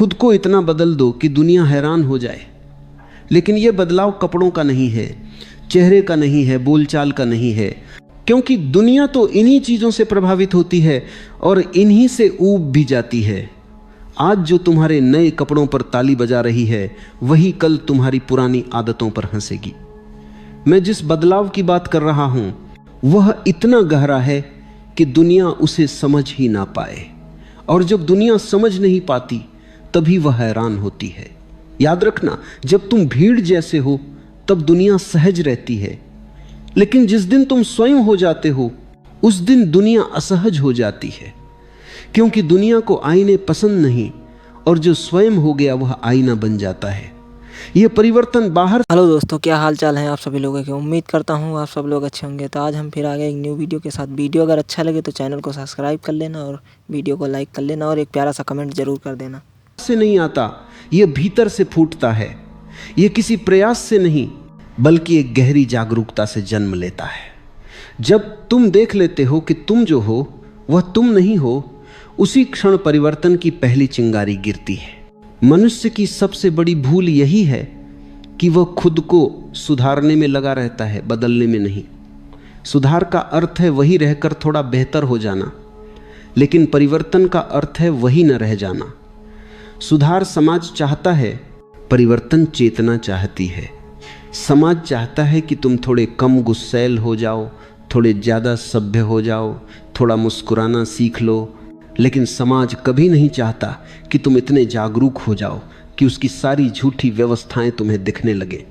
खुद को इतना बदल दो कि दुनिया हैरान हो जाए। लेकिन यह बदलाव कपड़ों का नहीं है, चेहरे का नहीं है, बोलचाल का नहीं है, क्योंकि दुनिया तो इन्हीं चीज़ों से प्रभावित होती है और इन्हीं से ऊब भी जाती है। आज जो तुम्हारे नए कपड़ों पर ताली बजा रही है, वही कल तुम्हारी पुरानी आदतों पर हंसेगी। मैं जिस बदलाव की बात कर रहा हूं, वह इतना गहरा है कि दुनिया उसे समझ ही ना पाए, और जब दुनिया समझ नहीं पाती तभी वह हैरान होती है। याद रखना, जब तुम भीड़ जैसे हो तब दुनिया सहज रहती है, लेकिन जिस दिन तुम स्वयं हो जाते हो उस दिन दुनिया असहज हो जाती है, क्योंकि दुनिया को आईने पसंद नहीं, और जो स्वयं हो गया वह आईना बन जाता है। यह परिवर्तन बाहर। हेलो दोस्तों, क्या हाल चाल है आप सभी लोगों के। उम्मीद करता हूँ आप सब लोग अच्छे होंगे। तो आज हम फिर आ गए एक न्यू वीडियो के साथ। वीडियो अगर अच्छा लगे तो चैनल को सब्सक्राइब कर लेना और वीडियो को लाइक कर लेना और एक प्यारा सा कमेंट जरूर कर देना। से नहीं आता, यह भीतर से फूटता है। यह किसी प्रयास से नहीं बल्कि एक गहरी जागरूकता से जन्म लेता है। जब तुम देख लेते हो कि तुम जो हो वह तुम नहीं हो, उसी क्षण परिवर्तन की पहली चिंगारी गिरती है। मनुष्य की सबसे बड़ी भूल यही है कि वह खुद को सुधारने में लगा रहता है, बदलने में नहीं। सुधार का अर्थ है वही रहकर थोड़ा बेहतर हो जाना, लेकिन परिवर्तन का अर्थ है वही न रह जाना। सुधार समाज चाहता है, परिवर्तन चेतना चाहती है। समाज चाहता है कि तुम थोड़े कम गुस्सैल हो जाओ, थोड़े ज़्यादा सभ्य हो जाओ, थोड़ा मुस्कुराना सीख लो, लेकिन समाज कभी नहीं चाहता कि तुम इतने जागरूक हो जाओ कि उसकी सारी झूठी व्यवस्थाएं तुम्हें दिखने लगे।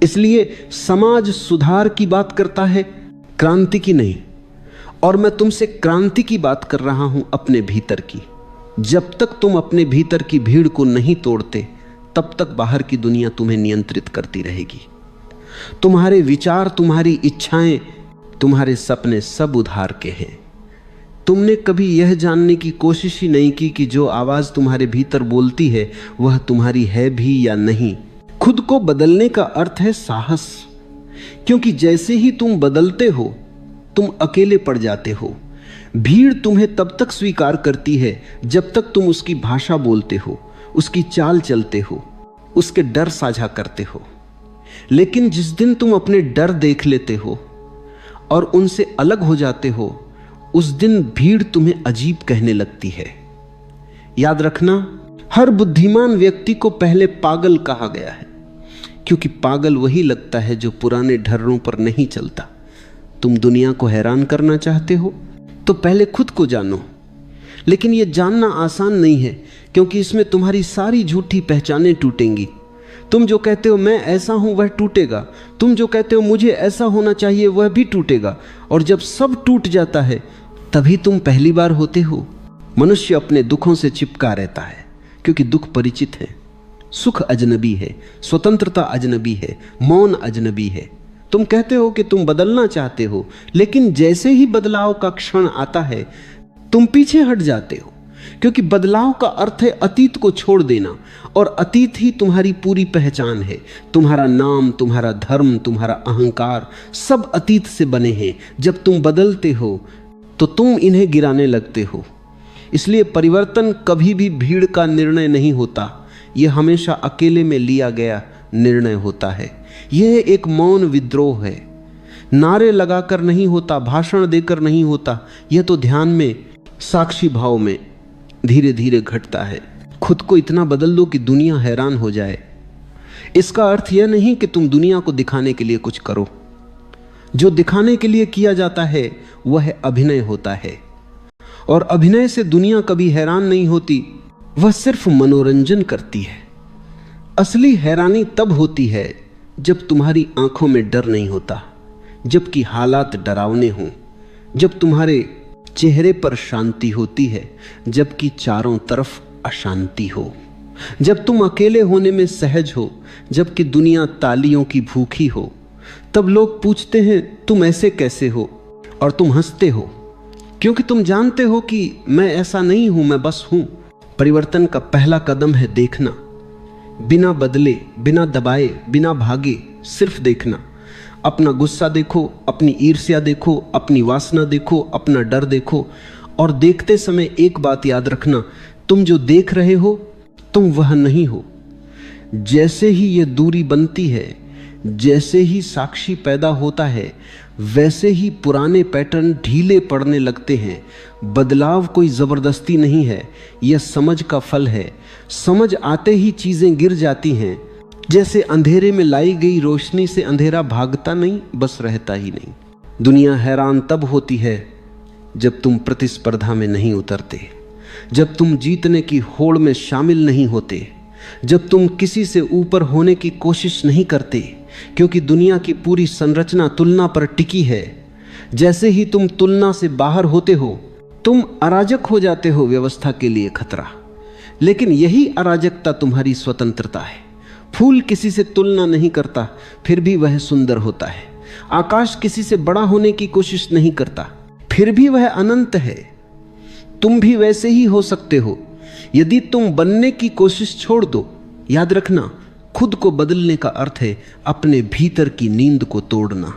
इसलिए समाज सुधार की बात करता है, क्रांति की नहीं। और मैं तुमसे क्रांति की बात कर रहा हूं, अपने भीतर की। जब तक तुम अपने भीतर की भीड़ को नहीं तोड़ते, तब तक बाहर की दुनिया तुम्हें नियंत्रित करती रहेगी। तुम्हारे विचार, तुम्हारी इच्छाएं, तुम्हारे सपने सब उधार के हैं। तुमने कभी यह जानने की कोशिश ही नहीं की कि जो आवाज तुम्हारे भीतर बोलती है वह तुम्हारी है भी या नहीं। खुद को बदलने का अर्थ है साहस, क्योंकि जैसे ही तुम बदलते हो तुम अकेले पड़ जाते हो। भीड़ तुम्हें तब तक स्वीकार करती है जब तक तुम उसकी भाषा बोलते हो, उसकी चाल चलते हो, उसके डर साझा करते हो। लेकिन जिस दिन तुम अपने डर देख लेते हो और उनसे अलग हो जाते हो, उस दिन भीड़ तुम्हें अजीब कहने लगती है। याद रखना, हर बुद्धिमान व्यक्ति को पहले पागल कहा गया है, क्योंकि पागल वही लगता है जो पुराने ढर्रों पर नहीं चलता। तुम दुनिया को हैरान करना चाहते हो तो पहले खुद को जानो। लेकिन यह जानना आसान नहीं है, क्योंकि इसमें तुम्हारी सारी झूठी पहचानें टूटेंगी। तुम जो कहते हो मैं ऐसा हूं वह टूटेगा, तुम जो कहते हो मुझे ऐसा होना चाहिए वह भी टूटेगा, और जब सब टूट जाता है तभी तुम पहली बार होते हो। मनुष्य अपने दुखों से चिपका रहता है, क्योंकि दुख परिचित है, सुख अजनबी है, स्वतंत्रता अजनबी है, मौन अजनबी है। तुम कहते हो कि तुम बदलना चाहते हो, लेकिन जैसे ही बदलाव का क्षण आता है तुम पीछे हट जाते हो, क्योंकि बदलाव का अर्थ है अतीत को छोड़ देना, और अतीत ही तुम्हारी पूरी पहचान है। तुम्हारा नाम, तुम्हारा धर्म, तुम्हारा अहंकार सब अतीत से बने हैं। जब तुम बदलते हो तो तुम इन्हें गिराने लगते हो। इसलिए परिवर्तन कभी भी भीड़ का निर्णय नहीं होता, यह हमेशा अकेले में लिया गया निर्णय होता है। यह एक मौन विद्रोह है, नारे लगाकर नहीं होता, भाषण देकर नहीं होता। यह तो ध्यान में, साक्षी भाव में धीरे धीरे घटता है। खुद को इतना बदल दो कि दुनिया हैरान हो जाए। इसका अर्थ यह नहीं कि तुम दुनिया को दिखाने के लिए कुछ करो। जो दिखाने के लिए किया जाता है वह अभिनय होता है, और अभिनय से दुनिया कभी हैरान नहीं होती, वह सिर्फ मनोरंजन करती है। असली हैरानी तब होती है जब तुम्हारी आंखों में डर नहीं होता, जबकि हालात डरावने हों, जब तुम्हारे चेहरे पर शांति होती है जबकि चारों तरफ अशांति हो, जब तुम अकेले होने में सहज हो जबकि दुनिया तालियों की भूखी हो। तब लोग पूछते हैं तुम ऐसे कैसे हो, और तुम हंसते हो, क्योंकि तुम जानते हो कि मैं ऐसा नहीं हूं, मैं बस हूं। परिवर्तन का पहला कदम है देखना, बिना बदले, बिना दबाए, बिना भागे, सिर्फ देखना। अपना गुस्सा देखो, अपनी ईर्ष्या देखो, अपनी वासना देखो, अपना डर देखो, और देखते समय एक बात याद रखना, तुम जो देख रहे हो तुम वह नहीं हो। जैसे ही यह दूरी बनती है, जैसे ही साक्षी पैदा होता है, वैसे ही पुराने पैटर्न ढीले पड़ने लगते हैं। बदलाव कोई जबरदस्ती नहीं है, यह समझ का फल है। समझ आते ही चीजें गिर जाती हैं। जैसे अंधेरे में लाई गई रोशनी से अंधेरा भागता नहीं, बस रहता ही नहीं। दुनिया हैरान तब होती है जब तुम प्रतिस्पर्धा में नहीं उतरते, जब तुम जीतने की होड़ में शामिल नहीं होते, जब तुम किसी से ऊपर होने की कोशिश नहीं करते, क्योंकि दुनिया की पूरी संरचना तुलना पर टिकी है। जैसे ही तुम तुलना से बाहर होते हो, तुम अराजक हो जाते हो, व्यवस्था के लिए खतरा। लेकिन यही अराजकता तुम्हारी स्वतंत्रता है। फूल किसी से तुलना नहीं करता, फिर भी वह सुंदर होता है। आकाश किसी से बड़ा होने की कोशिश नहीं करता, फिर भी वह अनंत है। तुम भी वैसे ही हो सकते हो यदि तुम बनने की कोशिश छोड़ दो। याद रखना, खुद को बदलने का अर्थ है अपने भीतर की नींद को तोड़ना।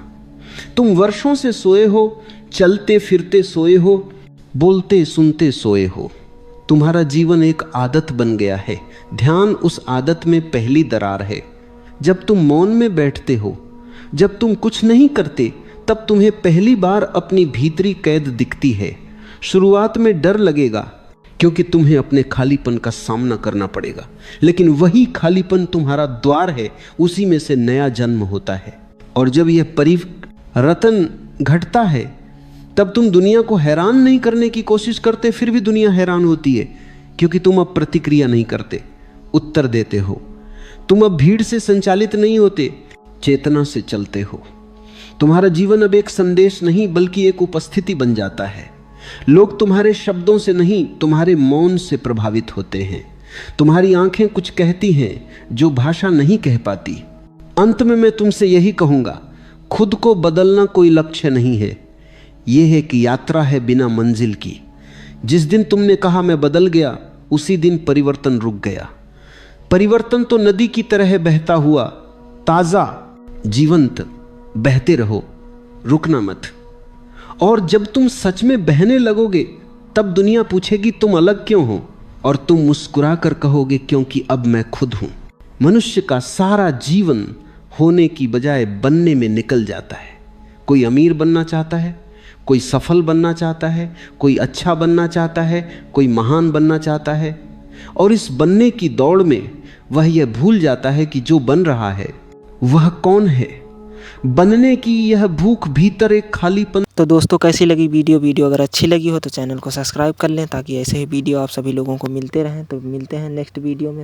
तुम वर्षों से सोए हो, चलते फिरते सोए हो, बोलते सुनते सोए हो। तुम्हारा जीवन एक आदत बन गया है। ध्यान उस आदत में पहली दरार है। जब तुम मौन में बैठते हो, जब तुम कुछ नहीं करते, तब तुम्हें पहली बार अपनी भीतरी कैद दिखती है। शुरुआत में डर लगेगा, क्योंकि तुम्हें अपने खालीपन का सामना करना पड़ेगा। लेकिन वही खालीपन तुम्हारा द्वार है, उसी में से नया जन्म होता है। और जब यह परिवर्तन घटता है, तब तुम दुनिया को हैरान नहीं करने की कोशिश करते, फिर भी दुनिया हैरान होती है, क्योंकि तुम अब प्रतिक्रिया नहीं करते, उत्तर देते हो। तुम अब भीड़ से संचालित नहीं होते, चेतना से चलते हो। तुम्हारा जीवन अब एक संदेश नहीं, बल्कि एक उपस्थिति बन जाता है। लोग तुम्हारे शब्दों से नहीं, तुम्हारे मौन से प्रभावित होते हैं। तुम्हारी आंखें कुछ कहती हैं जो भाषा नहीं कह पाती। अंत में मैं तुमसे यही कहूंगा, खुद को बदलना कोई लक्ष्य नहीं है, यह है कि यात्रा है बिना मंजिल की। जिस दिन तुमने कहा मैं बदल गया, उसी दिन परिवर्तन रुक गया। परिवर्तन तो नदी की तरह बहता हुआ, ताजा, जीवंत, बहते रहो, रुकना मत। और जब तुम सच में बहने लगोगे, तब दुनिया पूछेगी तुम अलग क्यों हो, और तुम मुस्कुरा कर कहोगे क्योंकि अब मैं खुद हूं। मनुष्य का सारा जीवन होने की बजाय बनने में निकल जाता है। कोई अमीर बनना चाहता है, कोई सफल बनना चाहता है, कोई अच्छा बनना चाहता है, कोई महान बनना चाहता है। और इस बनने की दौड़ में वह यह भूल जाता है कि जो बन रहा है वह कौन है। बनने की यह भूख भीतर एक खालीपन। तो दोस्तों, कैसी लगी वीडियो अगर अच्छी लगी हो तो चैनल को सब्सक्राइब कर लें, ताकि ऐसे ही वीडियो आप सभी लोगों को मिलते रहें। तो मिलते हैं नेक्स्ट वीडियो में।